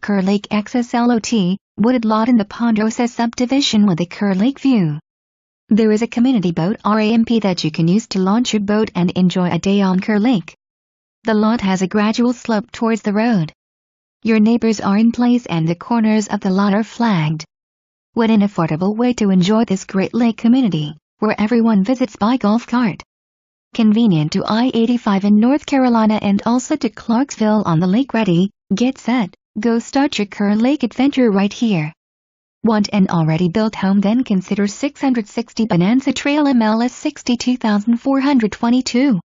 KERR Lake Access LOT, wooded lot in the Ponderosa Subdivision with a KERR Lake view. There is a community boat ramp that you can use to launch your boat and enjoy a day on KERR Lake. The lot has a gradual slope towards the road. Your neighbors are in place and the corners of the lot are flagged. What an affordable way to enjoy this great lake community, where everyone visits by golf cart. Convenient to I-85 in North Carolina and also to Clarksville on the Lake.Ready. Get set, go start your KERR Lake adventure right here. Want an already built home? Then consider 660 Bonanza Trail MLS 62,422.